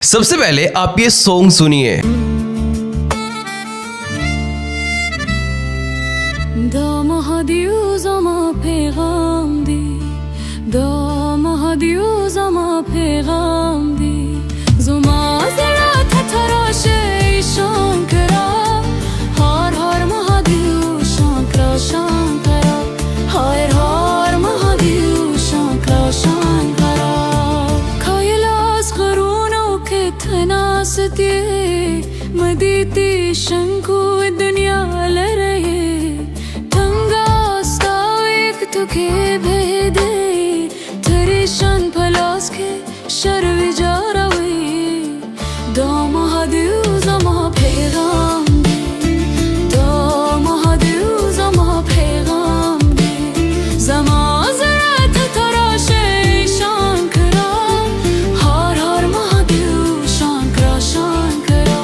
सबसे पहले आप ये सॉन्ग सुनिए। मदीती शंकु दुनिया लरये ठंगा स्ताविक तुके भेदे थरेशन फलास के शर्व जारावे दो महादेव जमा पैगाम दे दो महादेव जमा पैगाम दे जमा जरात तराशे शांकरा हर हर महादेव शांकरा शांकरा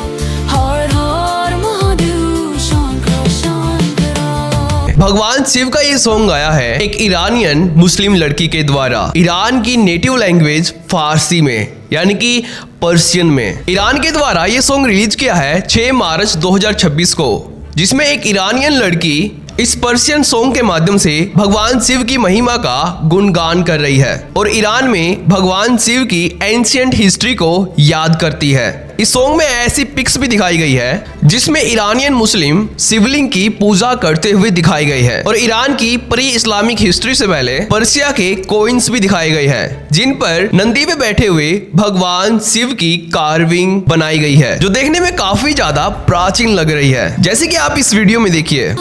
भगवान शिव का ये सॉन्ग गाया है एक ईरानियन मुस्लिम लड़की के द्वारा ईरान की नेटिव लैंग्वेज फारसी में यानी कि पर्शियन में। ईरान के द्वारा ये सॉन्ग रिलीज किया है 6 मार्च 2026 को, जिसमें एक ईरानियन लड़की इस पर्शियन सॉन्ग के माध्यम से भगवान शिव की महिमा का गुणगान कर रही है और ईरान में भगवान शिव की एंशिएंट हिस्ट्री को याद करती है। इस सॉन्ग में ऐसी पिक्स भी दिखाई गई है जिसमें ईरानियन मुस्लिम शिवलिंग की पूजा करते हुए दिखाई गई है और ईरान की प्री इस्लामिक हिस्ट्री से पहले पर्शिया के कोइंस भी दिखाए गए हैं जिन पर नंदी पे बैठे हुए भगवान शिव की कार्विंग बनाई गई है जो देखने में काफी ज्यादा प्राचीन लग रही है, जैसे कि आप इस वीडियो में देखिए।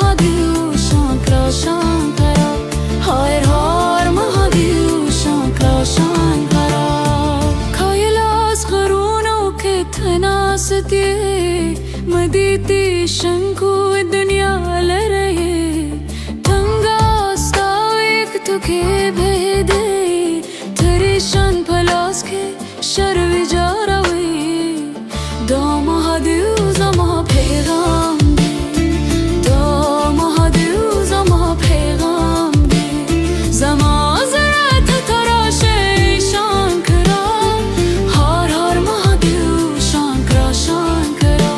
मदीती शंकु दुनिया लरये ठंगा स्ताविक तुके भेदे थरेशन फलास के शर्व जारावे दो महादेव जमा पैगाम दे दो महादेव जमा पैगाम दे जमा जरात तराशे शांकरा हर हर महादेव शांकरा शांकरा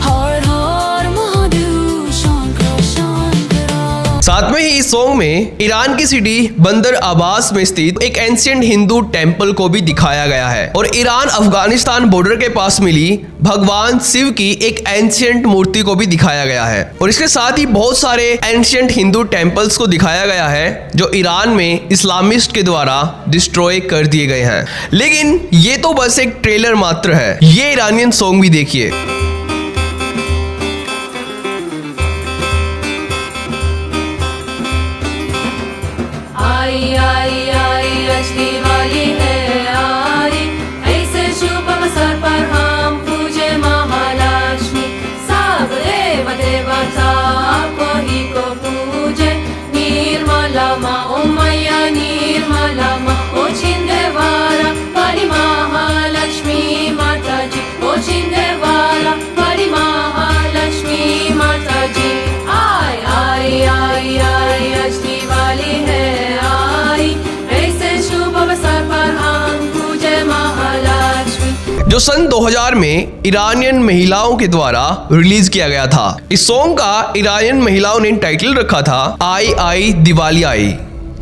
हर हर महादेव शांकरा शांकरा। साथ में ही इस सॉन्ग में ईरान की सिटी बंदर अब्बास में स्थित एक एंशिएंट हिंदू टेंपल को भी दिखाया गया है और ईरान अफगानिस्तान बॉर्डर के पास मिली भगवान शिव की एक एंशिएंट मूर्ति को भी दिखाया गया है और इसके साथ ही बहुत सारे एंशिएंट हिंदू टेंपल्स को दिखाया गया है जो ईरान में इस्लामिस्ट के द्वारा डिस्ट्रॉय कर दिए गए हैं। लेकिन ये तो बस एक ट्रेलर मात्र है, ये ईरानियन सॉन्ग भी देखिए। आई आई आई आज दिवाली है आई, ऐसे शुभ अवसर पर हम पूजे महालक्ष्मी। सब देव देवता आपको ही को पूजे। निर्मला माँ ओ मैया निर्मला माँ ओ छिंदेवाला परी महालक्ष्मी माता जी ओ छिंदेवाला परी महालक्ष्मी माता जी। आई आई आई आई आज दिवाली है जो सन 2000 में ईरानियन महिलाओं के द्वारा रिलीज किया गया था। इस सॉन्ग का ईरानियन महिलाओं ने टाइटल रखा था आई आई दिवाली आई,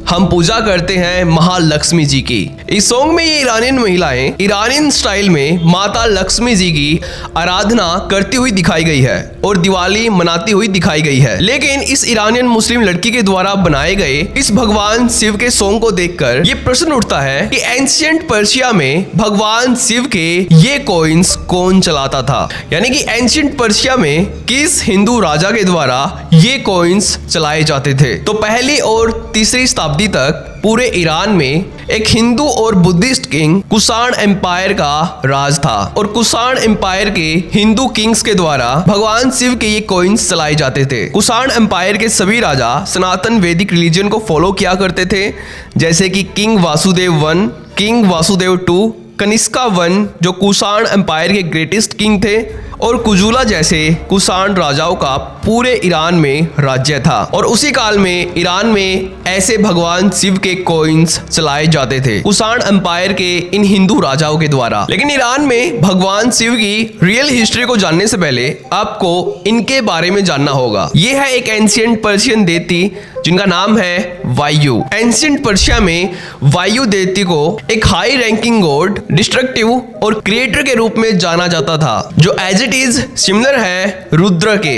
हम पूजा करते हैं महालक्ष्मी जी की। इस सॉन्ग में ये ईरानियन महिलाएं ईरानियन स्टाइल में माता लक्ष्मी जी की आराधना करती हुई दिखाई गई है और दिवाली मनाती हुई दिखाई गई है। लेकिन इस ईरानियन मुस्लिम लड़की के द्वारा बनाए गए इस भगवान शिव के सॉन्ग को देखकर ये प्रश्न उठता है कि एंशिएंट पर्शिया में भगवान शिव के ये कॉइन्स कौन चलाता था, यानी कि एंशिएंट पर्शिया में किस हिंदू राजा के द्वारा ये कॉइन्स चलाए जाते थे। तो पहली और तीसरी शताब्दी तक पूरे ईरान में एक हिंदू और बुद्धिस्ट किंग कुषाण एम्पायर का राज था और कुषाण एम्पायर के हिंदू किंग्स के द्वारा भगवान शिव के ये कॉइन्स चलाए जाते थे। कुषाण एम्पायर के सभी राजा सनातन वैदिक रिलीजन को फॉलो किया करते थे, जैसे कि किंग वासुदेव 1, किंग वासुदेव 2, कनिष्का 1 जो कुषाण एम्पायर के ग्रेटेस्ट किंग थे और कुजुला जैसे कुषाण राजाओं का पूरे ईरान में राज्य था। और उसी काल में ईरान में ऐसे भगवान शिव के कॉइन्स चलाए जाते थे कुषाण एम्पायर के इन हिंदू राजाओं के द्वारा। लेकिन ईरान में भगवान शिव की रियल हिस्ट्री को जानने से पहले आपको इनके बारे में जानना होगा। ये है एक एंशिएंट पर्शियन देवती जिनका नाम है वायु। एंशिएंट पर्शिया में वायु देवती को एक हाई रैंकिंग गॉड, डिस्ट्रक्टिव और क्रिएटर के रूप में जाना जाता था, जो एज इट इज सिमिलर है रुद्र के,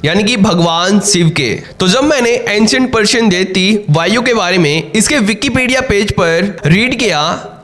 यानी कि भगवान शिव के। तो जब मैंने एंशिएंट पर्शियन देवती वायु के बारे में इसके विकिपीडिया पेज पर रीड किया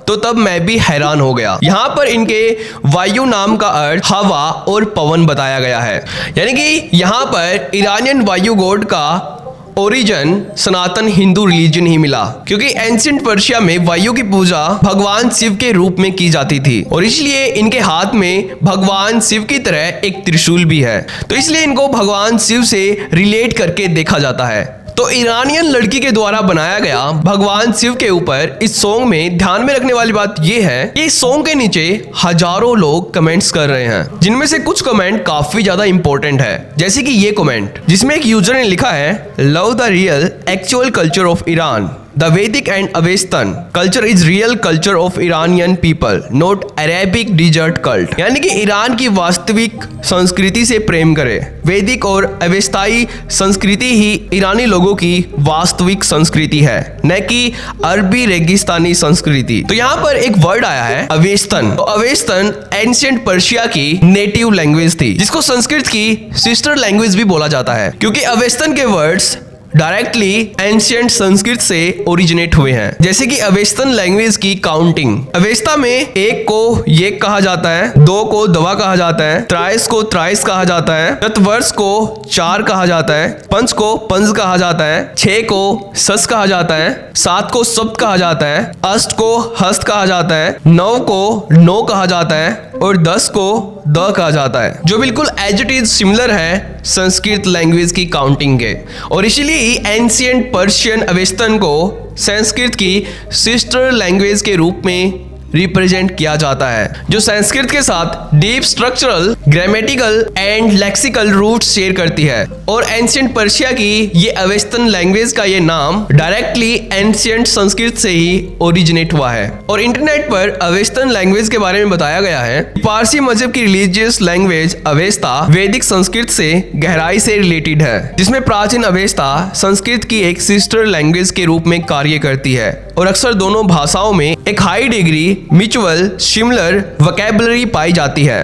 तो तब मैं भी हैरान हो गया। यहाँ पर इनके वायु नाम का अर्थ हवा और पवन बताया गया है, यानी कि यहाँ पर ईरानियन वायु गॉड का ओरिजिन सनातन हिंदू रिलीजन ही मिला, क्योंकि एंशिएंट पर्शिया में वायु की पूजा भगवान शिव के रूप में की जाती थी और इसलिए इनके हाथ में भगवान शिव की तरह एक त्रिशूल भी है, तो इसलिए इनको भगवान शिव से रिलेट करके देखा जाता है। तो ईरानियन लड़की के द्वारा बनाया गया भगवान शिव के ऊपर इस सॉन्ग में ध्यान में रखने वाली बात यह है कि इस सॉन्ग के नीचे हजारों लोग कमेंट्स कर रहे हैं, जिनमें से कुछ कमेंट काफी ज्यादा इंपॉर्टेंट है, जैसे कि ये कमेंट जिसमें एक यूजर ने लिखा है, love the real actual culture of Iran, The Vedic and Avestan culture is real culture of Iranian people, not Arabic desert cult। यानी कि ईरान की वास्तविक संस्कृति से प्रेम करे। वैदिक और अवेस्ताई संस्कृति ही ईरानी लोगों की वास्तविक संस्कृति है, न कि अरबी रेगिस्तानी संस्कृति। तो यहाँ पर एक वर्ड आया है अवेस्तन। तो अवेस्तन एंशिएंट पर्शिया की नेटिव लैंग्वेज थी, जिसको संस्कृत की सिस्टर लैंग्वेज भी बोला जाता है, क्योंकि अवेस्तन के वर्ड्स डायरेक्टली एंशिएंट संस्कृत से ओरिजिनेट हुए हैं। जैसे कि अवेस्तन लैंग्वेज की काउंटिंग, अवेस्ता में एक को येक कहा जाता है, दो को दवा कहा जाता है, त्राइस को त्राइस कहा जाता है, चतवर्ष को चार कहा जाता है, पंच को पंच कहा जाता है, 6 को सस कहा जाता है, 7 को सप्त कहा जाता है, अष्ट को हस्त कहा जाता है, 9 को नो कहा जाता है और 10 को द कहा जाता है, जो बिल्कुल एज इट इज सिमिलर है संस्कृत लैंग्वेज की काउंटिंग के। और इसीलिए एंशिएंट पर्शियन अवेस्तन को संस्कृत की सिस्टर लैंग्वेज के रूप में रिप्रेजेंट किया जाता है, जो संस्कृत के साथ deep structural, grammatical and lexical roots share करती है। और एंशिएंट पर्शिया की ये अवेस्तन लैंग्वेज का ये नाम डायरेक्टली एंशिएंट संस्कृत से ही ओरिजिनेट हुआ है। और इंटरनेट पर अवेस्तन लैंग्वेज के बारे में बताया गया है, पारसी मजहब की रिलीजियस लैंग्वेज अवेस्ता वैदिक संस्कृत से गहराई से रिलेटेड है, जिसमें प्राचीन अवेस्ता संस्कृत की एक सिस्टर लैंग्वेज के रूप में कार्य करती है और अक्सर दोनों भाषाओं में एक high degree mutual similar vocabulary पाई जाती है।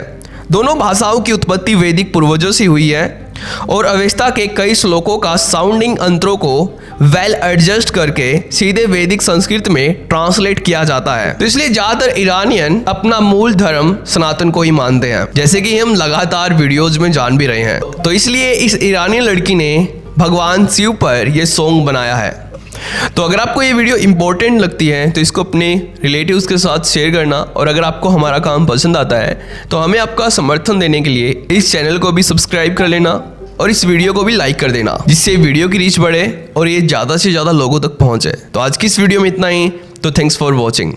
दोनों भाषाओं की उत्पत्ति वैदिक पूर्वजों से हुई है और अवेस्ता के कई श्लोकों का साउंडिंग अंतरों को वेल एडजस्ट करके सीधे वैदिक संस्कृत में ट्रांसलेट किया जाता है। तो इसलिए ज्यादातर ईरानियन अपना मूल धर्म सनातन को ही मानते हैं, जैसे कि हम लगातार वीडियोज में जान भी रहे हैं। तो इसलिए इस ईरानियन लड़की ने भगवान शिव पर यह सॉन्ग बनाया है। तो अगर आपको ये वीडियो इंपॉर्टेंट लगती है तो इसको अपने रिलेटिव्स के साथ शेयर करना, और अगर आपको हमारा काम पसंद आता है तो हमें आपका समर्थन देने के लिए इस चैनल को भी सब्सक्राइब कर लेना और इस वीडियो को भी लाइक कर देना, जिससे वीडियो की रीच बढ़े और ये ज़्यादा से ज़्यादा लोगों तक पहुँचे। तो आज की इस वीडियो में इतना ही, तो थैंक्स फॉर वॉचिंग।